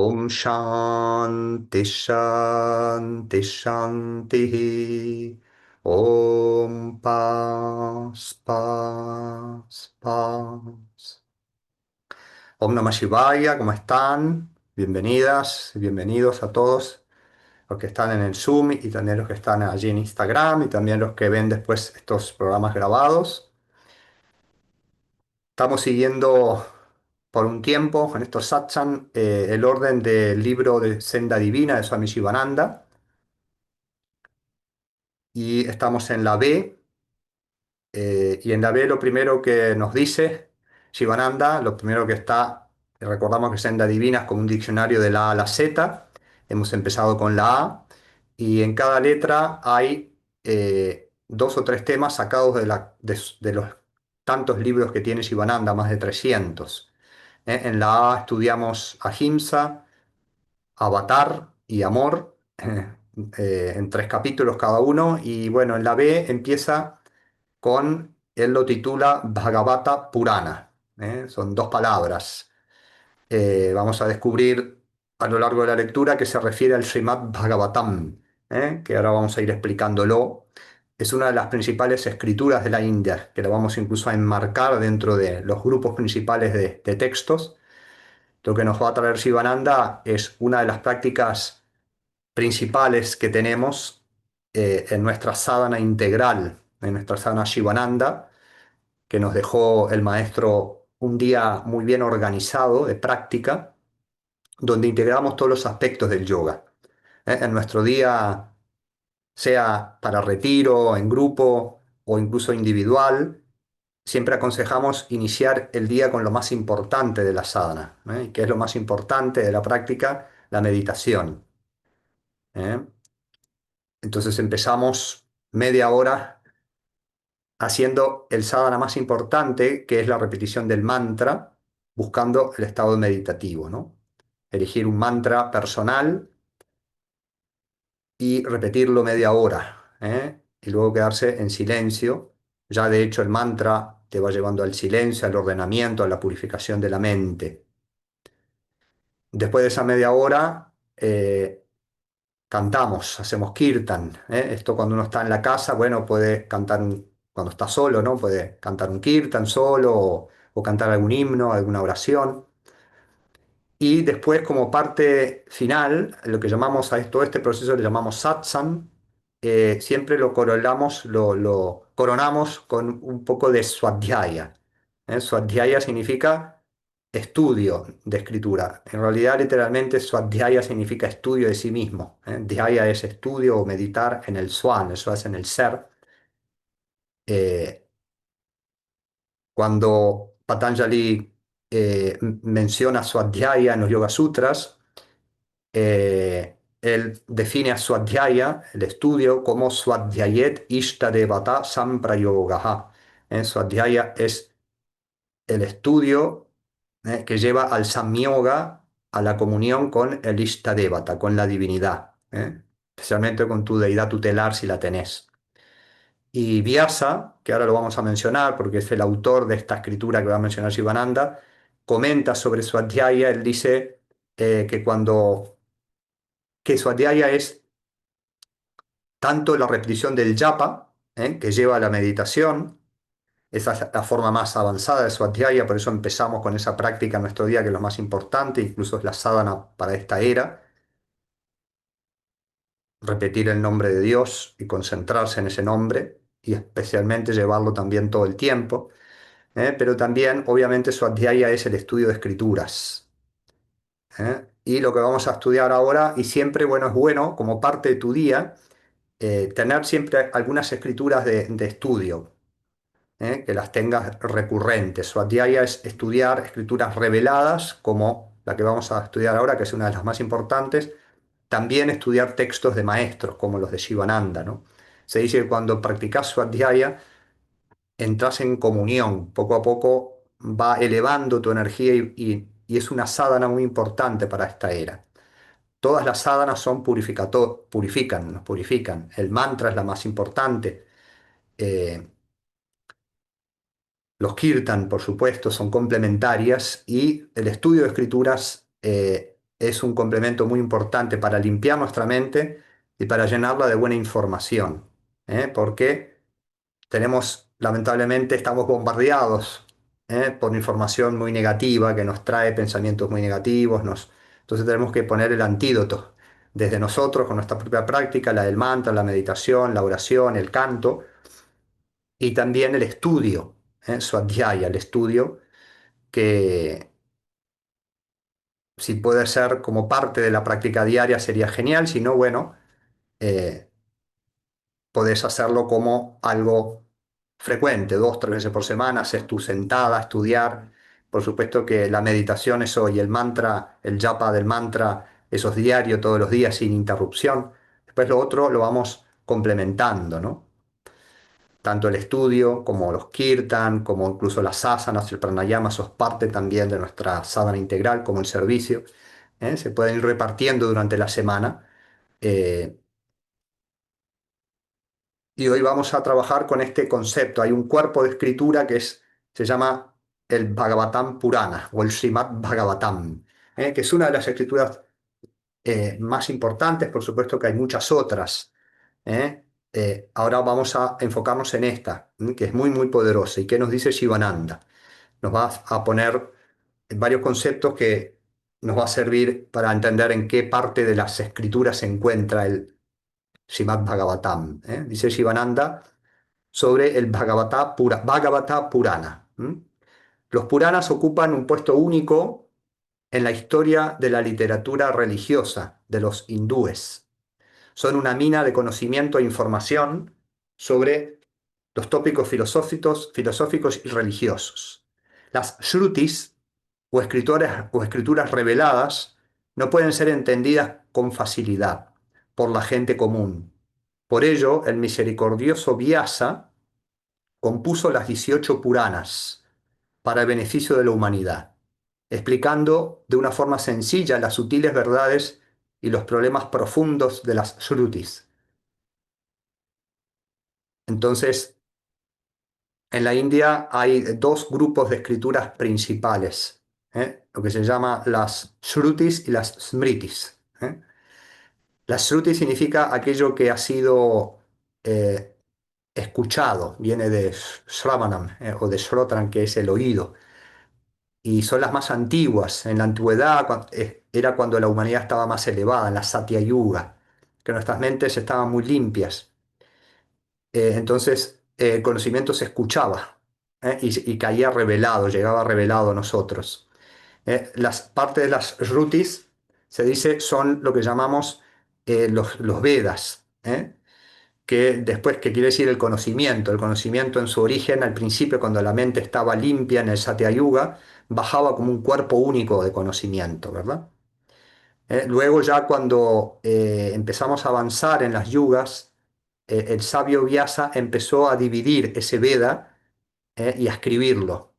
Om Shanti Shanti Shanti. Om Paz Paz Paz. Om Namah Shivaya, ¿cómo están? Bienvenidas y bienvenidos a todos los que están en el Zoom y también los que están allí en Instagram y también los que ven después estos programas grabados. Estamos siguiendo por un tiempo en estos satsang el orden del libro de Senda Divina de Swami Shivananda y estamos en la B. Y en la B lo primero que nos dice Shivananda, lo primero que está, recordamos que Senda Divina es como un diccionario de la A a la Z, hemos empezado con la A, y en cada letra hay dos o tres temas sacados de los tantos libros que tiene Shivananda, más de 300. En la A estudiamos Ahimsa, Avatar y Amor, en tres capítulos cada uno, y bueno, en la B empieza él lo titula Bhagavata Purana, ¿eh? Son dos palabras. Vamos a descubrir a lo largo de la lectura que se refiere al Srimad Bhagavatam, que ahora vamos a ir explicándolo. Es una de las principales escrituras de la India, que lo vamos incluso a enmarcar dentro de los grupos principales de textos. Lo que nos va a traer Shivananda es una de las prácticas principales que tenemos en nuestra sadhana integral, en nuestra sadhana Shivananda, que nos dejó el maestro un día muy bien organizado de práctica, donde integramos todos los aspectos del yoga. En nuestro día, sea para retiro, en grupo o incluso individual, siempre aconsejamos iniciar el día con lo más importante de la sadhana. ¿Y qué es lo más importante de la práctica? La meditación. ¿eh? Entonces empezamos media hora haciendo el sadhana más importante, que es la repetición del mantra, buscando el estado meditativo, ¿no? Elegir un mantra personal y repetirlo media hora, y luego quedarse en silencio. Ya de hecho el mantra te va llevando al silencio, al ordenamiento, a la purificación de la mente. Después de esa media hora, cantamos, hacemos kirtan. Esto cuando uno está en la casa, bueno, puede cantar cuando está solo, ¿no? Puede cantar un kirtan solo o cantar algún himno, alguna oración. Y después, como parte final, lo que llamamos todo este proceso le llamamos satsang, siempre lo coronamos, lo coronamos con un poco de swadhyaya. Swadhyaya significa estudio de escritura. En realidad, literalmente, swadhyaya significa estudio de sí mismo. Dhyaya es estudio o meditar en el swan, eso es en el ser. Eh, Cuando Patanjali menciona swadhyaya en los Yoga Sutras, él define a Swadhyaya, el estudio, como Swadhyayet Ishtadevata Samprayogaha. Swadhyaya es el estudio que lleva al Samyoga, a la comunión con el Ishtadevata, con la divinidad, especialmente con tu deidad tutelar si la tenés. Y Vyasa, que ahora lo vamos a mencionar porque es el autor de esta escritura que va a mencionar Shivananda, comenta sobre Swadhyaya. Él dice que Swadhyaya es tanto la repetición del japa, que lleva a la meditación. Esa es la forma más avanzada de Swadhyaya, por eso empezamos con esa práctica en nuestro día, que es lo más importante, incluso es la sadhana para esta era. Repetir el nombre de Dios y concentrarse en ese nombre, y especialmente llevarlo también todo el tiempo. Pero también, obviamente, Swadhyaya es el estudio de escrituras. Y lo que vamos a estudiar ahora, y siempre, bueno, es bueno como parte de tu día, tener siempre algunas escrituras de estudio, que las tengas recurrentes. Swadhyaya es estudiar escrituras reveladas, como la que vamos a estudiar ahora, que es una de las más importantes. También estudiar textos de maestros, como los de Shivananda, ¿no? Se dice que cuando practicas Swadhyaya, entras en comunión. Poco a poco va elevando tu energía y es una sadhana muy importante para esta era. Todas las sadhanas son purifican, nos purifican. El mantra es la más importante. Eh, Los kirtan, por supuesto, son complementarias y el estudio de escrituras es un complemento muy importante para limpiar nuestra mente y para llenarla de buena información, porque lamentablemente, estamos bombardeados, por información muy negativa que nos trae pensamientos muy negativos. Entonces tenemos que poner el antídoto desde nosotros, con nuestra propia práctica, la del mantra, la meditación, la oración, el canto y también el estudio, Swadhyaya, el estudio que si puede ser como parte de la práctica diaria sería genial. Si no, bueno, eh, podés hacerlo como algo frecuente, 2, 3 veces por semana, haces tu sentada a estudiar. Por supuesto que la meditación, eso, y el mantra, el japa del mantra, eso es diario, todos los días, sin interrupción. Después lo otro lo vamos complementando, ¿no? Tanto el estudio como los kirtan, como incluso las asanas, el pranayama, eso es parte también de nuestra sadhana integral, como el servicio. Se pueden ir repartiendo durante la semana. eh, y hoy vamos a trabajar con este concepto. Hay un cuerpo de escritura se llama el Bhagavatam Purana o el Srimad Bhagavatam, que es una de las escrituras más importantes. Por supuesto que hay muchas otras. ¿eh? Ahora vamos a enfocarnos en esta, que es muy, muy poderosa. ¿Y qué nos dice Shivananda? Nos va a poner varios conceptos que nos va a servir para entender en qué parte de las escrituras se encuentra el Srimad Bhagavatam. Dice Shivananda sobre el Bhagavata Purana. Los Puranas ocupan un puesto único en la historia de la literatura religiosa de los hindúes. Son una mina de conocimiento e información sobre los tópicos filosóficos y religiosos. Las Shrutis, o escrituras reveladas, no pueden ser entendidas con facilidad por la gente común. Por ello, el misericordioso Vyasa compuso las 18 Puranas para el beneficio de la humanidad, explicando de una forma sencilla las sutiles verdades y los problemas profundos de las Shrutis. Entonces, en la India hay dos grupos de escrituras principales, lo que se llama las Shrutis y las Smritis. Las Shruti significa aquello que ha sido eh, escuchado, viene de Shravanam, o de Shrotan, que es el oído, y son las más antiguas. En la antigüedad era cuando la humanidad estaba más elevada, en la Satya Yuga, que nuestras mentes estaban muy limpias. Entonces el conocimiento se escuchaba, y caía revelado, llegaba revelado a nosotros. Las partes de las Shrutis, se dice, son lo que llamamos los Vedas, que después, que quiere decir el conocimiento en su origen, al principio, cuando la mente estaba limpia en el Satya Yuga, bajaba como un cuerpo único de conocimiento, ¿verdad? Luego ya cuando empezamos a avanzar en las yugas, el sabio Vyasa empezó a dividir ese Veda, y a escribirlo,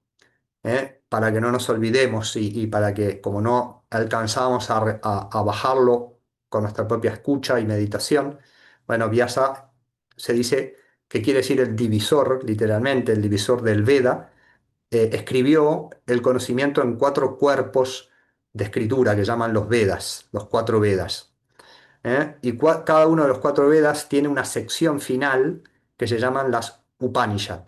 para que no nos olvidemos y para que, como no alcanzábamos a bajarlo con nuestra propia escucha y meditación, bueno, Vyasa se dice que quiere decir el divisor, literalmente, el divisor del Veda. Escribió el conocimiento en 4 cuerpos de escritura que llaman los Vedas, los 4 Vedas. Y cada uno de los 4 Vedas tiene una sección final que se llaman las Upanishad.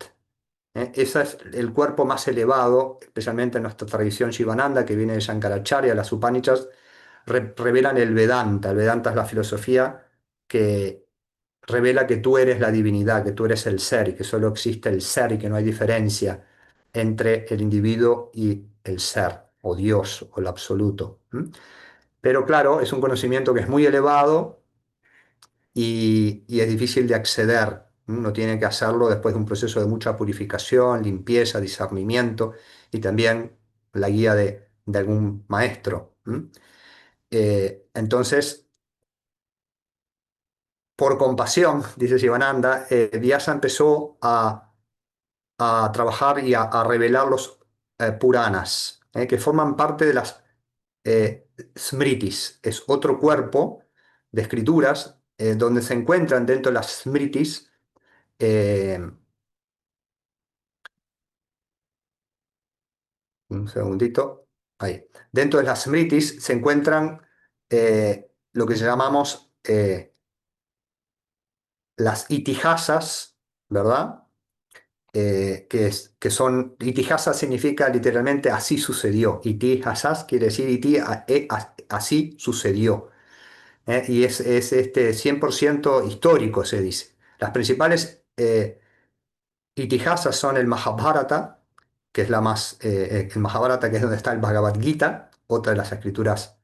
Ese es el cuerpo más elevado, especialmente en nuestra tradición Shivananda, que viene de Shankaracharya. Las Upanishads revelan el Vedanta. El Vedanta es la filosofía que revela que tú eres la divinidad, que tú eres el ser y que solo existe el ser y que no hay diferencia entre el individuo y el ser, o Dios, o el absoluto. Pero claro, es un conocimiento que es muy elevado y es difícil de acceder. Uno tiene que hacerlo después de un proceso de mucha purificación, limpieza, discernimiento y también la guía de algún maestro. Entonces, por compasión, dice Sivananda, Vyasa empezó a trabajar y a revelar los Puranas, que forman parte de las Smritis. Es otro cuerpo de escrituras donde se encuentran dentro de las Smritis. eh, un segundito. Ahí. Dentro de las Smritis se encuentran lo que llamamos las itihasas, ¿verdad? Que son, itihasa significa literalmente así sucedió. Itihasas quiere decir así sucedió. Y es este 100% histórico, se dice. Las principales itihasas son el Mahabharata, que es la más, el Mahabharata, que es donde está el Bhagavad Gita, otra de las escrituras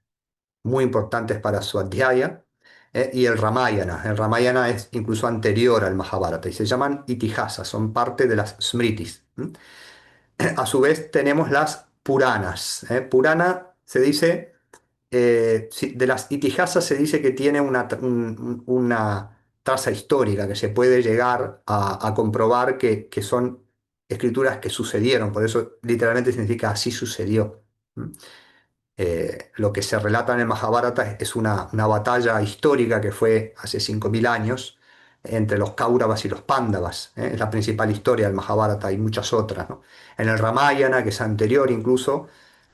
muy importantes para su adhyaya, y el Ramayana. El Ramayana es incluso anterior al Mahabharata y se llaman itihasas, son parte de las Smritis. A su vez tenemos las Puranas. Purana se dice, de las itihasas se dice que tiene una traza histórica, que se puede llegar a comprobar que son escrituras que sucedieron, por eso literalmente significa así sucedió. ¿Mm? Lo que se relata en el Mahabharata es una batalla histórica que fue hace 5.000 años entre los Kauravas y los Pándavas. Es la principal historia del Mahabharata, hay muchas otras, ¿no? En el Ramayana, que es anterior incluso,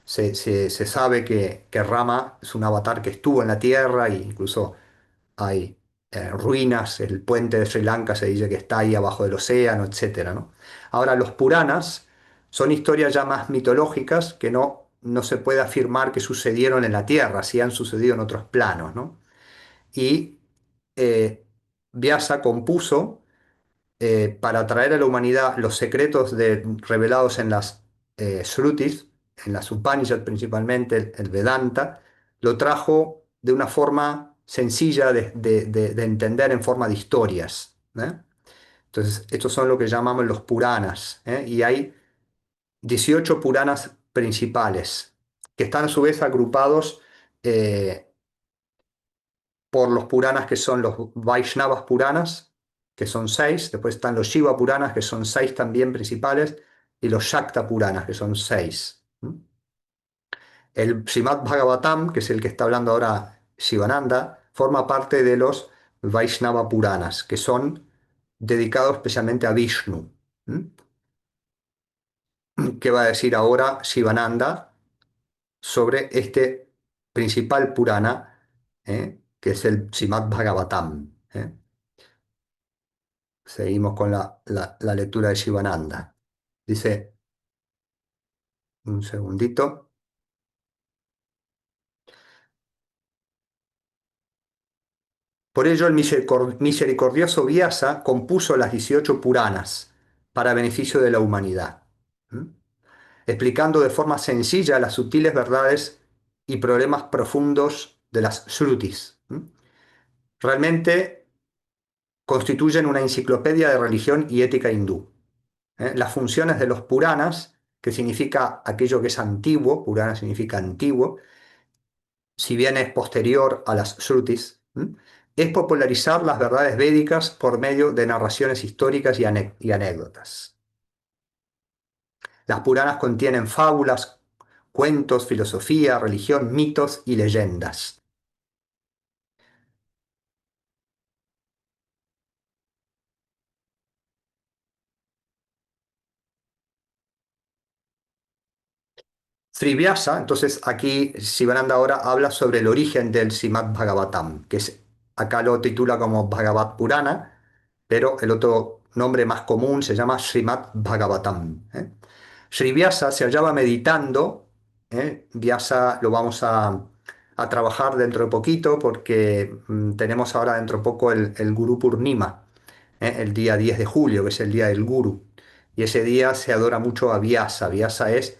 se sabe que Rama es un avatar que estuvo en la Tierra e incluso hay ruinas, el puente de Sri Lanka se dice que está ahí abajo del océano, etcétera, ¿no? Ahora, los Puranas son historias ya más mitológicas que no se puede afirmar que sucedieron en la Tierra, sí han sucedido en otros planos, ¿no? Y eh, Vyasa compuso para traer a la humanidad los secretos revelados en las Shrutis, en las Upanishads principalmente, el Vedanta, lo trajo de una forma sencilla de entender en forma de historias. Entonces, estos son lo que llamamos los Puranas, y hay 18 Puranas principales, que están a su vez agrupados eh, por los Puranas que son los Vaishnavas Puranas, que son seis, después están los Shiva Puranas, que son seis también principales, y los Shakta Puranas, que son seis. El Srimad Bhagavatam, que es el que está hablando ahora Shivananda, forma parte de los Vaishnava Puranas, que son dedicados especialmente a Vishnu. ¿Mm? ¿Qué va a decir ahora Shivananda sobre este principal Purana, que es el Srimad Bhagavatam? Seguimos con la lectura de Shivananda. Dice, un segundito. Por ello, el misericordioso Vyasa compuso las 18 Puranas para beneficio de la humanidad, ¿m? Explicando de forma sencilla las sutiles verdades y problemas profundos de las Shrutis. Realmente constituyen una enciclopedia de religión y ética hindú. Las funciones de los Puranas, que significa aquello que es antiguo, Purana significa antiguo, si bien es posterior a las Shrutis, es popularizar las verdades védicas por medio de narraciones históricas y anécdotas. Las Puranas contienen fábulas, cuentos, filosofía, religión, mitos y leyendas. Sri Vyasa, entonces aquí Sivananda ahora habla sobre el origen del Srimad Bhagavatam, acá lo titula como Bhagavad Purana, pero el otro nombre más común se llama Srimad Bhagavatam. Sri Vyasa se hallaba meditando, Vyasa lo vamos a trabajar dentro de poquito porque tenemos ahora dentro de poco el Guru Purnima, el día 10 de julio, que es el día del Guru. Y ese día se adora mucho a Vyasa. Vyasa es,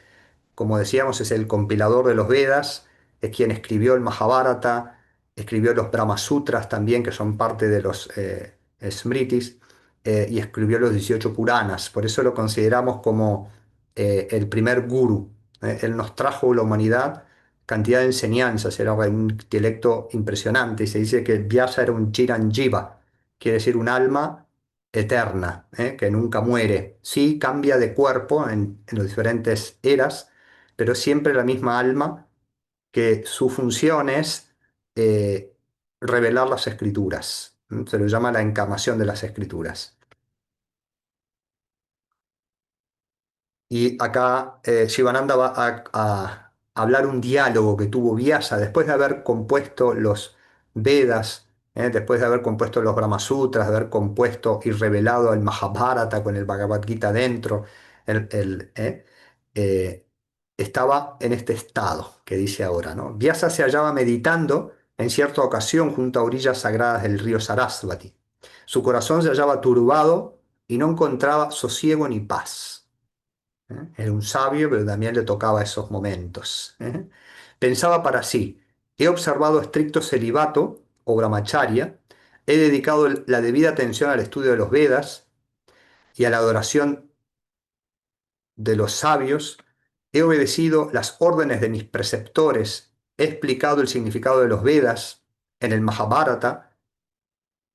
como decíamos, es el compilador de los Vedas, es quien escribió el Mahabharata, escribió los Brahma Sutras también, que son parte de los Smritis, y escribió los 18 Puranas. Por eso lo consideramos como el primer guru. Él nos trajo a la humanidad cantidad de enseñanzas, era un intelecto impresionante, y se dice que Vyasa era un Chiranjiva, quiere decir un alma eterna, que nunca muere. Sí cambia de cuerpo en las diferentes eras, pero siempre la misma alma que su función es eh, revelar las escrituras. Se lo llama la encarnación de las escrituras. Y acá Shivananda va hablar un diálogo que tuvo Vyasa después de haber compuesto los Vedas, después de haber compuesto los Brahma Sutras, de haber compuesto y revelado el Mahabharata con el Bhagavad Gita dentro, el, el, eh, eh, estaba en este estado que dice ahora, ¿no? Vyasa se hallaba meditando en cierta ocasión junto a orillas sagradas del río Sarasvati. Su corazón se hallaba turbado y no encontraba sosiego ni paz. Era un sabio, pero también le tocaba esos momentos. Pensaba para sí, he observado estricto celibato o brahmacharya, he dedicado la debida atención al estudio de los Vedas y a la adoración de los sabios, he obedecido las órdenes de mis preceptores, he explicado el significado de los Vedas en el Mahabharata,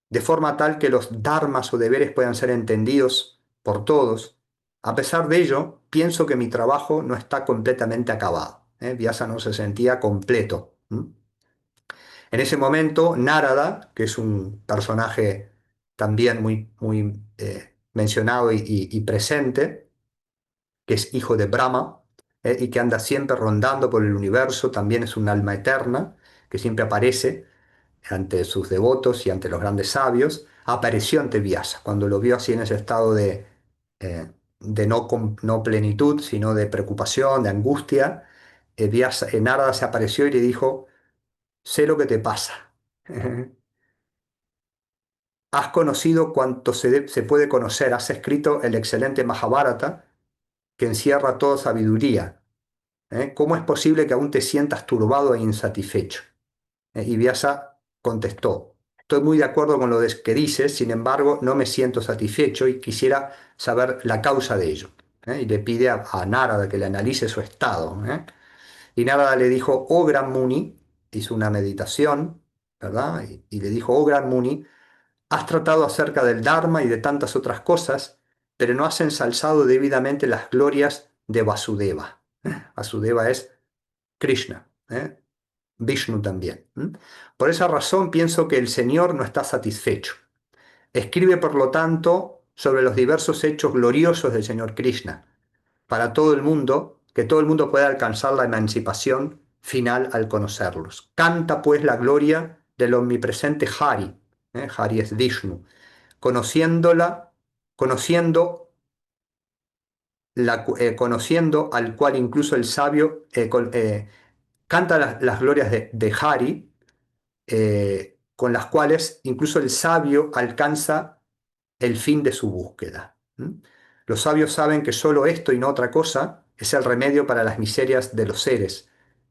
de forma tal que los dharmas o deberes puedan ser entendidos por todos. A pesar de ello, pienso que mi trabajo no está completamente acabado. Vyasa no se sentía completo. En ese momento, Narada, que es un personaje también muy mencionado y presente, que es hijo de Brahma, y que anda siempre rondando por el universo, también es un alma eterna, que siempre aparece ante sus devotos y ante los grandes sabios, apareció ante Vyasa, cuando lo vio así en ese estado de no plenitud, sino de preocupación, de angustia. Narada se apareció y le dijo, sé lo que te pasa. Has conocido cuanto se puede conocer, has escrito el excelente Mahabharata que encierra toda sabiduría. ¿Cómo es posible que aún te sientas turbado e insatisfecho? Y Vyasa contestó, estoy muy de acuerdo con lo que dices, sin embargo, no me siento satisfecho y quisiera saber la causa de ello. Y le pide a Narada que le analice su estado. Y Narada le dijo, oh gran Muni, hizo una meditación, ¿verdad? Y le dijo, oh gran Muni, has tratado acerca del Dharma y de tantas otras cosas, pero no has ensalzado debidamente las glorias de Vasudeva. Vasudeva es Krishna. Vishnu también. Por esa razón pienso que el Señor no está satisfecho. Escribe, por lo tanto, sobre los diversos hechos gloriosos del Señor Krishna, para todo el mundo, que todo el mundo pueda alcanzar la emancipación final al conocerlos. Canta pues la gloria del omnipresente Hari. Hari es Vishnu. Conociéndola, conociendo, conociendo al cual incluso el sabio canta las glorias de Hari, con las cuales incluso el sabio alcanza el fin de su búsqueda. Los sabios saben que solo esto y no otra cosa es el remedio para las miserias de los seres,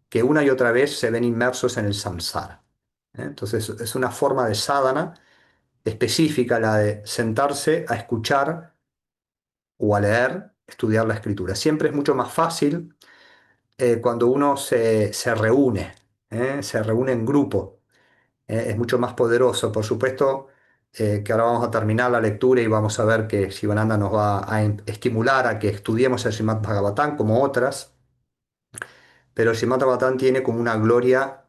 que una y otra vez se ven inmersos en el samsara. Entonces es una forma de sadhana específica, la de sentarse a escuchar o a leer, estudiar la escritura. Siempre es mucho más fácil cuando uno se reúne en grupo. Es mucho más poderoso. Por supuesto que ahora vamos a terminar la lectura y vamos a ver que Sivananda nos va a estimular a que estudiemos el Srimad Bhagavatam como otras, pero el Srimad Bhagavatam tiene como una gloria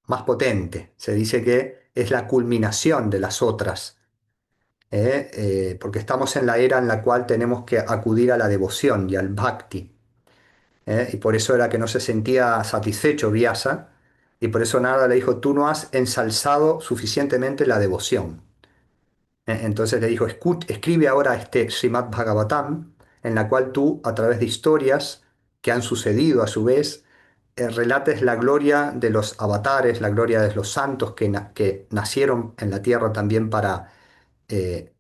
más potente. Se dice que es la culminación de las otras, porque estamos en la era en la cual tenemos que acudir a la devoción y al bhakti. Y por eso era que no se sentía satisfecho Vyasa, y por eso Narada le dijo, tú no has ensalzado suficientemente la devoción. Entonces le dijo, escribe ahora este Srimad Bhagavatam, en la cual tú, a través de historias que han sucedido a su vez, relates la gloria de los avatares, la gloria de los santos que nacieron en la tierra también para eh,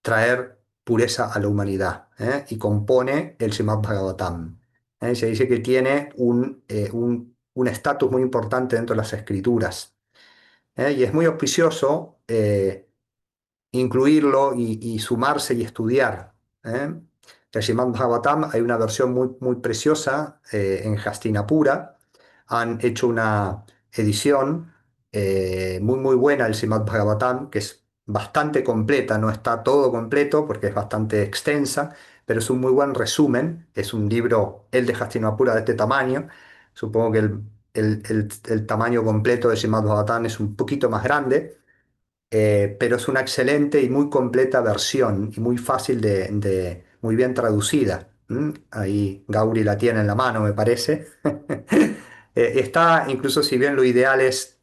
traer pureza a la humanidad, y compone el Srimad Bhagavatam. Se dice que tiene un estatus muy importante dentro de las escrituras, y es muy auspicioso incluirlo y sumarse y estudiar. ¿eh? El Srimad Bhagavatam hay una versión muy preciosa en Hastinapura. Han hecho una edición muy buena del Srimad Bhagavatam, que es bastante completa, no está todo completo porque es bastante extensa, pero es un muy buen resumen. Es un libro, el de Hastinapura, de este tamaño. Supongo que el tamaño completo del Srimad Bhagavatam es un poquito más grande, pero es una excelente y muy completa versión y muy fácil muy bien traducida. Ahí Gauri la tiene en la mano, me parece. Está, incluso si bien lo ideal es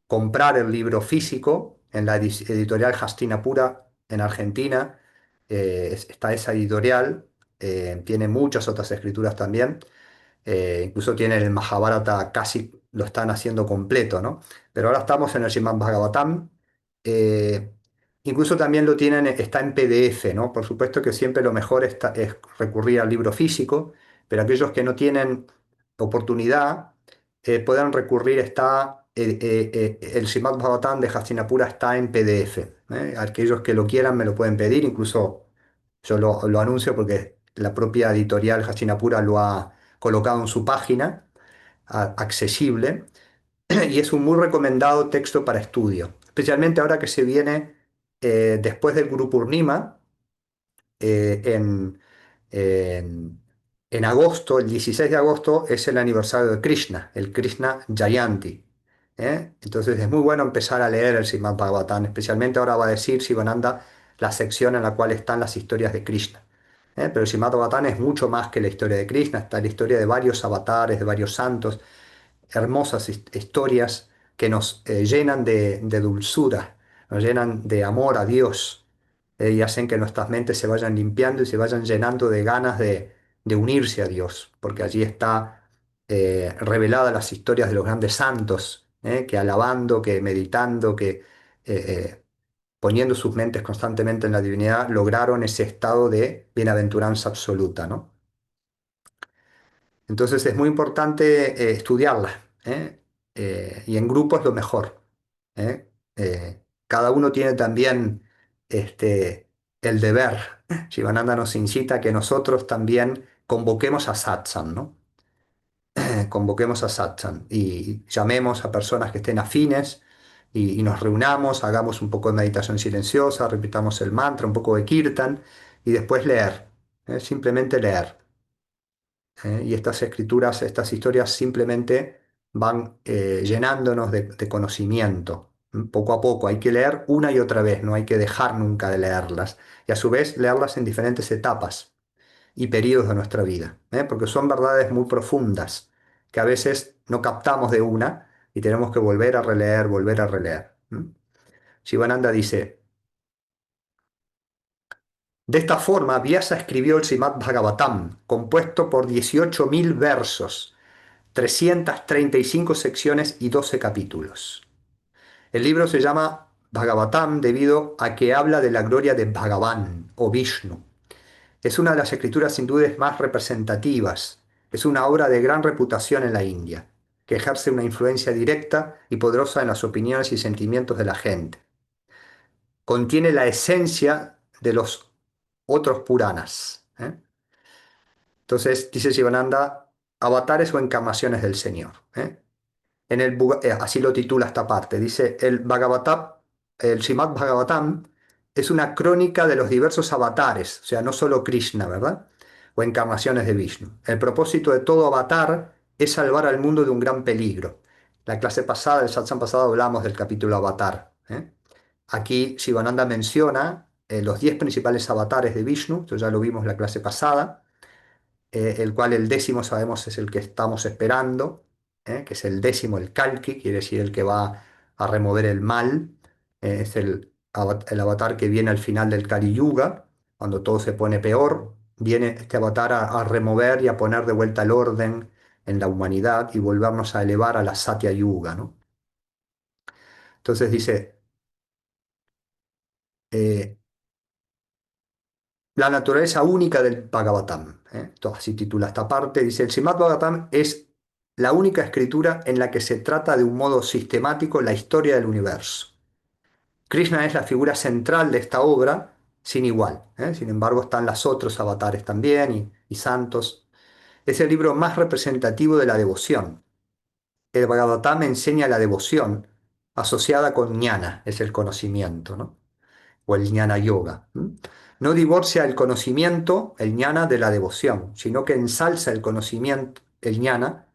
comprar el libro físico en la editorial Hastinapura en Argentina, está esa editorial, tiene muchas otras escrituras también. Incluso tienen el Mahabharata, casi lo están haciendo completo, ¿no? Pero ahora estamos en el Srimad Bhagavatam. eh, Incluso también lo tienen, está en PDF, ¿no? Por supuesto que siempre lo mejor es recurrir al libro físico, pero aquellos que no tienen oportunidad pueden recurrir, el Srimad Bhagavatam de Hastinapura está en PDF. Aquellos que lo quieran me lo pueden pedir, incluso yo lo anuncio porque la propia editorial Hastinapura lo ha colocado en su página, accesible, y es un muy recomendado texto para estudio, especialmente ahora que se viene después del Guru Purnima, eh, en, en, en agosto, el 16 de agosto, es el aniversario de Krishna, el Krishna Jayanti. Entonces es muy bueno empezar a leer el Srimad Bhagavatam, especialmente ahora va a decir Sivananda la sección en la cual están las historias de Krishna. Pero el Srimad Bhagavatam es mucho más que la historia de Krishna, está la historia de varios avatares, de varios santos, hermosas historias que nos llenan de dulzura, nos llenan de amor a Dios, y hacen que nuestras mentes se vayan limpiando y se vayan llenando de ganas de unirse a Dios, porque allí está revelada las historias de los grandes santos, que alabando, que meditando, que poniendo sus mentes constantemente en la divinidad, lograron ese estado de bienaventuranza absoluta, ¿no? Entonces es muy importante estudiarla, ¿eh? Y en grupo es lo mejor, ¿eh? Cada uno tiene también el deber. Shivananda nos incita a que nosotros también convoquemos a satsang, ¿no? Convoquemos a satsang y llamemos a personas que estén afines y nos reunamos, hagamos un poco de meditación silenciosa, repitamos el mantra, un poco de kirtan y después leer, simplemente leer. Y estas escrituras, estas historias simplemente van llenándonos de conocimiento. Poco a poco, hay que leer una y otra vez, no hay que dejar nunca de leerlas. Y a su vez leerlas en diferentes etapas y periodos de nuestra vida, porque son verdades muy profundas que a veces no captamos de una y tenemos que volver a releer, volver a releer. Shivananda dice, de esta forma Vyasa escribió el Srimad Bhagavatam, compuesto por 18.000 versos, 335 secciones y 12 capítulos. El libro se llama Bhagavatam debido a que habla de la gloria de Bhagavan o Vishnu. Es una de las escrituras hindúes más representativas. Es una obra de gran reputación en la India, que ejerce una influencia directa y poderosa en las opiniones y sentimientos de la gente. Contiene la esencia de los otros Puranas. Entonces, dice Sivananda, avatares o encarnaciones del Señor. Así lo titula esta parte. Dice, el Srimad Bhagavatam es una crónica de los diversos avatares, o sea, no solo Krishna, ¿verdad? O encarnaciones de Vishnu. El propósito de todo avatar es salvar al mundo de un gran peligro. La clase pasada, el satsang pasado, hablamos del capítulo Avatar. Aquí Shivananda menciona los 10 principales avatares de Vishnu, esto ya lo vimos la clase pasada, el cual el décimo sabemos es el que estamos esperando, que es el décimo, el Kalki, quiere decir el que va a remover el mal, es el avatar que viene al final del Kali Yuga, cuando todo se pone peor, viene este avatar a remover y a poner de vuelta el orden en la humanidad y volvernos a elevar a la Satya Yuga, ¿no? Entonces dice, eh, la naturaleza única del Bhagavatam. Entonces, así titula esta parte. Dice, el Srimad Bhagavatam es la única escritura en la que se trata de un modo sistemático la historia del universo. Krishna es la figura central de esta obra, sin igual. Sin embargo, están los otros avatares también y santos. Es el libro más representativo de la devoción. El Bhagavatam enseña la devoción asociada con jnana, es el conocimiento, ¿no? O el jnana yoga. No divorcia el conocimiento, el jnana, de la devoción, sino que ensalza el conocimiento, el jnana,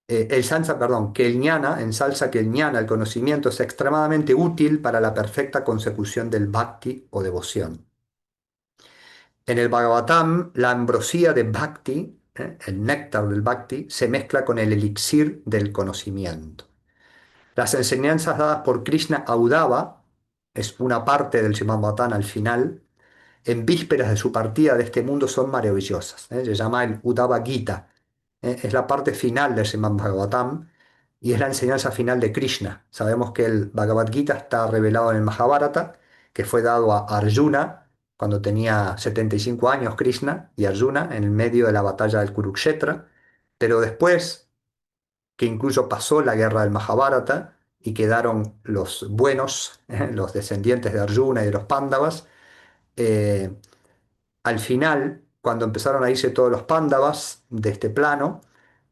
perdón, que el jnana, ensalza que el jnana, el conocimiento, es extremadamente útil para la perfecta consecución del bhakti o devoción. En el Bhagavatam, la ambrosía de bhakti el néctar del bhakti, se mezcla con el elixir del conocimiento. Las enseñanzas dadas por Krishna a Uddhava, es una parte del Srimad Bhagavatam al final, en vísperas de su partida de este mundo son maravillosas. Se llama el Uddhava Gita. Es la parte final del Srimad Bhagavatam y es la enseñanza final de Krishna. Sabemos que el Bhagavad Gita está revelado en el Mahabharata, que fue dado a Arjuna cuando tenía 75 años Krishna y Arjuna en el medio de la batalla del Kurukshetra, pero después que incluso pasó la guerra del Mahabharata y quedaron los buenos, los descendientes de Arjuna y de los Pándavas, eh, al final, cuando empezaron a irse todos los Pándavas de este plano,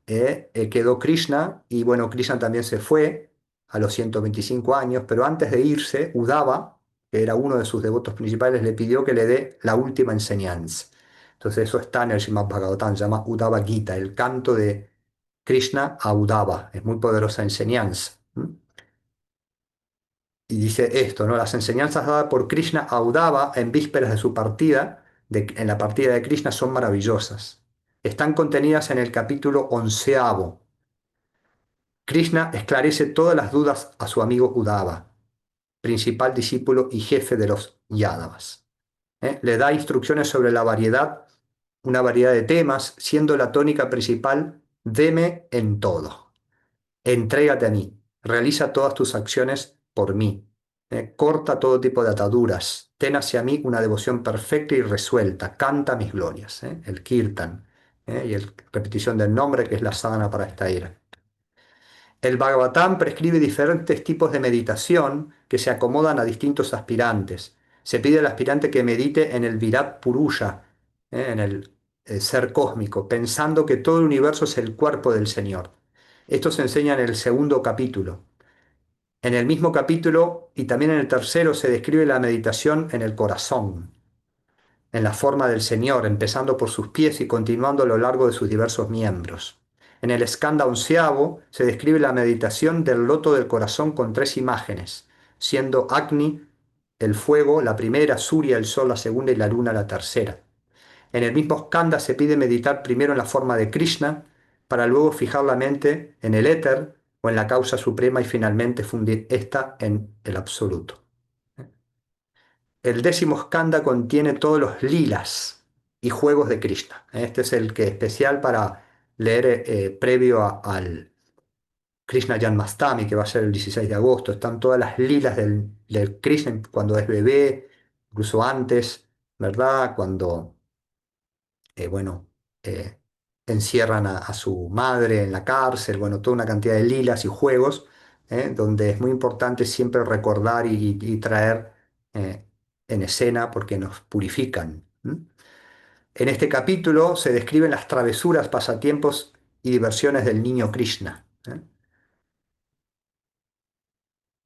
quedó Krishna y bueno, Krishna también se fue a los 125 años, pero antes de irse, Uddhava, que era uno de sus devotos principales, le pidió que le dé la última enseñanza. Entonces eso está en el Srimad Bhagavatam, se llama Uddhava Gita, el canto de Krishna a Uddhava. Es muy poderosa enseñanza. Y dice esto, ¿no? Las enseñanzas dadas por Krishna a Uddhava en vísperas de su partida, en la partida de Krishna, son maravillosas. Están contenidas en el capítulo 11. Krishna esclarece todas las dudas a su amigo Uddhava, principal discípulo y jefe de los Yadavas. Le da instrucciones sobre una variedad de temas, siendo la tónica principal, veme en todo. Entrégate a mí, realiza todas tus acciones por mí. Corta todo tipo de ataduras, ten hacia mí una devoción perfecta y resuelta, canta mis glorias, el kirtan, y la repetición del nombre que es la sadhana para esta era. El Bhagavatam prescribe diferentes tipos de meditación que se acomodan a distintos aspirantes. Se pide al aspirante que medite en el Virat Purusha, en el ser cósmico, pensando que todo el universo es el cuerpo del Señor. Esto se enseña en el segundo capítulo. En el mismo capítulo y también en el tercero se describe la meditación en el corazón, en la forma del Señor, empezando por sus pies y continuando a lo largo de sus diversos miembros. En el Skanda 11 se describe la meditación del loto del corazón con tres imágenes, siendo Agni, el fuego, la primera, Surya, el sol, la segunda y la luna, la tercera. En el mismo Skanda se pide meditar primero en la forma de Krishna, para luego fijar la mente en el éter o en la causa suprema y finalmente fundir esta en el absoluto. El 10º skanda contiene todos los lilas y juegos de Krishna. Este es el que especial para leer previo al Krishna Janmastami, que va a ser el 16 de agosto. Están todas las lilas del Krishna cuando es bebé, incluso antes, ¿verdad? Cuando, bueno, eh, encierran a su madre en la cárcel, bueno, toda una cantidad de lilas y juegos, donde es muy importante siempre recordar y traer eh, en escena porque nos purifican. En este capítulo se describen las travesuras, pasatiempos y diversiones del niño Krishna.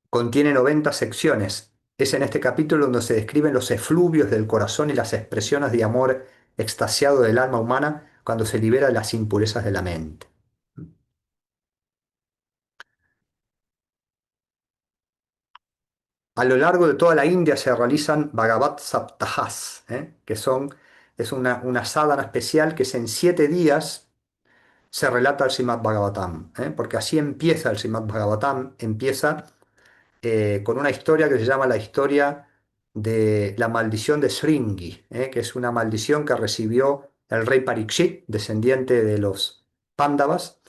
Contiene 90 secciones. Es en este capítulo donde se describen los efluvios del corazón y las expresiones de amor extasiado del alma humana cuando se libera de las impurezas de la mente. A lo largo de toda la India se realizan Bhagavat Saptajas, es una sadhana especial que es en 7 días se relata el Srimad Bhagavatam, porque así empieza el Srimad Bhagavatam, empieza con una historia que se llama la historia de la maldición de Sringi, que es una maldición que recibió el rey Parikshit, descendiente de los Pándavas,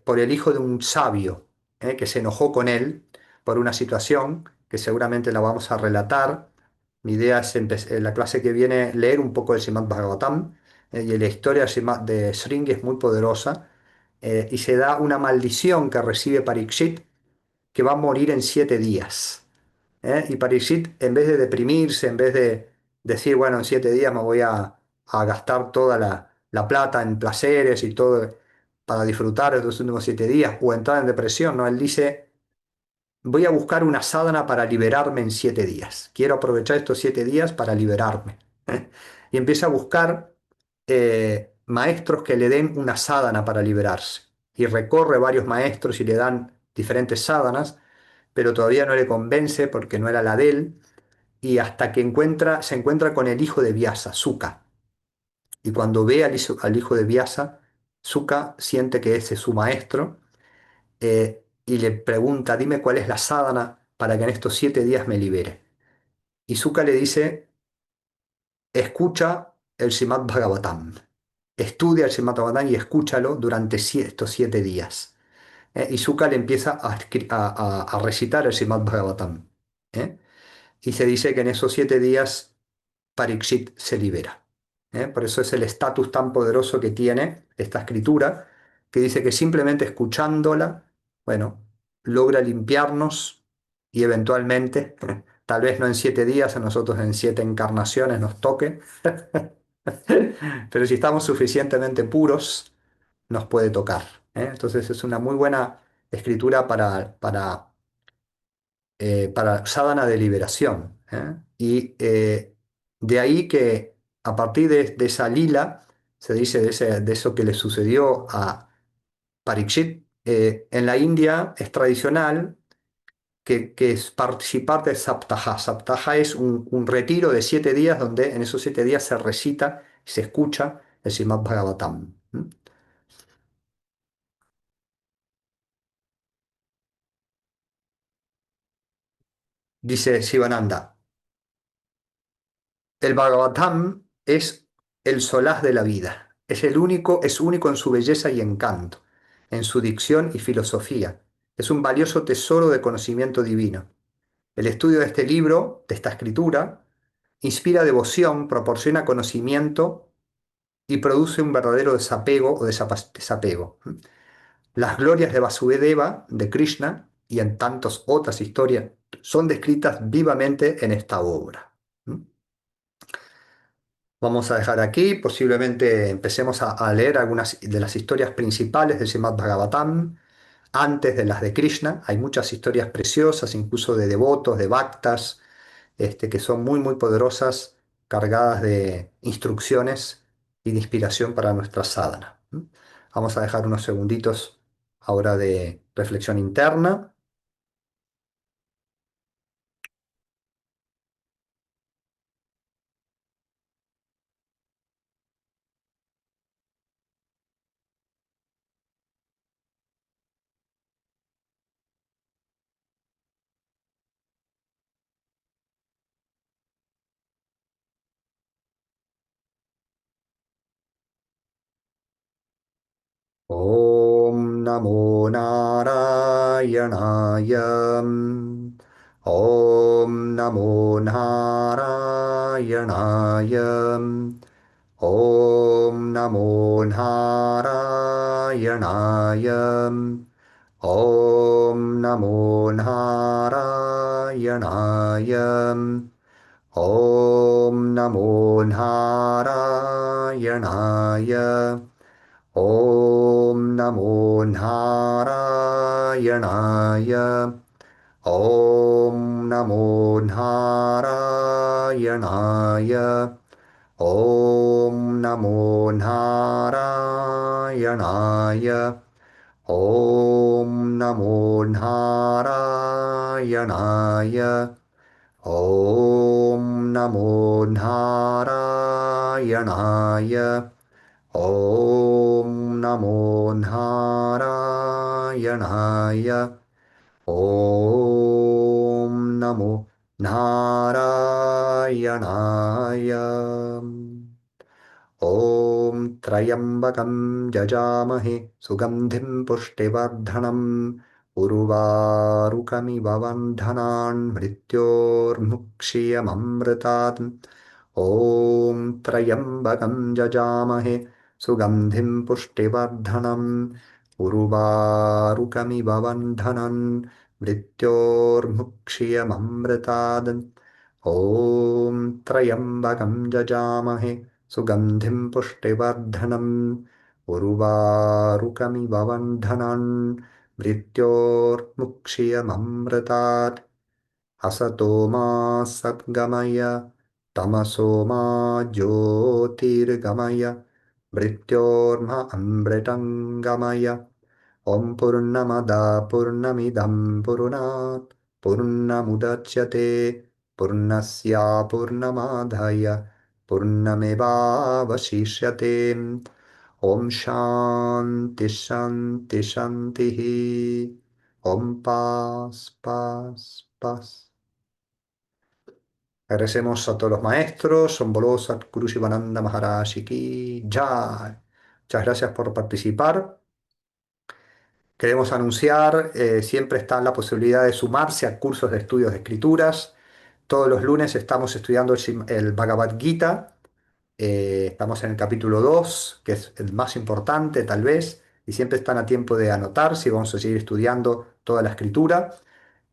por el hijo de un sabio, que se enojó con él por una situación que seguramente la vamos a relatar. Mi idea es en la clase que viene leer un poco del Srimad Bhagavatam, y la historia de Sringi es muy poderosa, y se da una maldición que recibe Parikshit que va a morir en 7 días. Y Parishit, en vez de deprimirse, en vez de decir, bueno, en 7 días me voy a gastar toda la plata en placeres y todo para disfrutar de los últimos 7 días o entrar en depresión, ¿no? Él dice, voy a buscar una sadhana para liberarme en 7 días. Quiero aprovechar estos 7 días para liberarme. Y empieza a buscar maestros que le den una sadhana para liberarse. Y recorre varios maestros y le dan diferentes sadhanas, pero todavía no le convence porque no era la de él, y hasta que se encuentra con el hijo de Vyasa, Suka. Y cuando ve al hijo de Vyasa, Suka siente que ese es su maestro y le pregunta, dime cuál es la sadhana para que en estos 7 días me libere. Y Suka le dice, escucha el Srimad Bhagavatam, estudia el Srimad Bhagavatam y escúchalo durante estos 7 días. Y Suka le empieza a recitar el Srimad Bhagavatam. ¿eh? Y se dice que en esos 7 días Parikshit se libera. Por eso es el estatus tan poderoso que tiene esta escritura, que dice que simplemente escuchándola, bueno, logra limpiarnos y eventualmente, tal vez no en 7 días, a nosotros en 7 encarnaciones nos toque, pero si estamos suficientemente puros, nos puede tocar. Entonces es una muy buena escritura para sadhana de liberación. Y de ahí que a partir de esa lila, se dice de eso que le sucedió a Parikshit, en la India es tradicional que es participar de Saptaha. Saptaha es un retiro de 7 días donde en esos 7 días se recita y se escucha el Srimad Bhagavatam. Dice Sivananda, el Bhagavatam es el solaz de la vida. Es único en su belleza y encanto, en su dicción y filosofía. Es un valioso tesoro de conocimiento divino. El estudio de este libro, de esta escritura, inspira devoción, proporciona conocimiento y produce un verdadero desapego o desapego. Las glorias de Vasudeva, de Krishna, y en tantas otras historias, son descritas vivamente en esta obra. Vamos a dejar aquí, posiblemente empecemos a leer algunas de las historias principales del Srimad Bhagavatam, antes de las de Krishna. Hay muchas historias preciosas, incluso de devotos, de bhaktas, que son muy, muy poderosas, cargadas de instrucciones y de inspiración para nuestra sadhana. Vamos a dejar unos segunditos ahora de reflexión interna. ॐ नमो नारायणाय ॐ नमो नारायणाय ॐ नमो नारायणाय ॐ नमो नारायणाय ॐ नमो नारायणाय ॐ नमो नारायणाय ॐ नमो नारायणाय ॐ नमो नारायणाय ॐ नमो नारायणाय ॐ नमो नारायणाय ॐ नमो नारायणाय ॐ नमो नारायणाय ॐ त्र्यम्बकं जजामहे सुगन्धिं पुष्टिवर्धनम् उर्वारुकमिव बन्धनान् मृत्योर्मुक्षीयममृतात् ॐ त्र्यम्बकं जजामहे सुगन्धिं पुष्टिवर्धनम् उर्वारुकमिव बन्धनान् मृत्योर्मुक्षीयममृतात् ॐ त्र्यम्बकं जजामहे सुगन्धिं पुष्टिवर्धनम् उर्वारुकमिव बन्धनान् मृत्योर्मुक्षीयममृतात् असतो मा सद्गमय तमसो मा ज्योतिर्गमय मृत्योर्मा अमृतङ्गमय ॐ पूर्णमदा पूर्णमिदं पूर्णात् पूर्णमुदच्यते पूर्णस्य पूर्णमादाय Purnameva Vasishyate. Om Shanti Shanti Shanti. Om Paz Paz Paz. Agradecemos a todos los maestros. Om Bolo Satguru Shivananda Maharaj Ki Jai. Muchas gracias por participar. Queremos anunciar, siempre está la posibilidad de sumarse a cursos de estudios de escrituras. Todos los lunes estamos estudiando el Bhagavad Gita. Estamos en el capítulo 2, que es el más importante tal vez, y siempre están a tiempo de anotar si vamos a seguir estudiando toda la escritura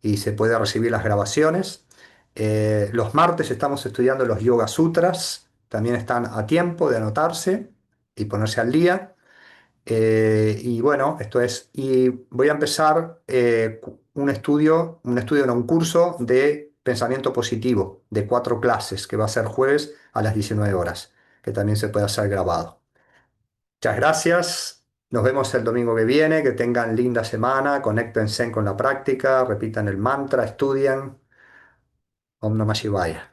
y se puede recibir las grabaciones. Los martes estamos estudiando los Yoga Sutras, también están a tiempo de anotarse y ponerse al día. Y bueno, esto es, y voy a empezar un estudio, no, un curso de pensamiento positivo de 4 clases que va a ser jueves a las 19 horas, que también se puede hacer grabado. Muchas gracias. Nos vemos el domingo que viene. Que tengan linda semana. Conéctense con la práctica. Repitan el mantra. Estudian. Om Namah Shivaya.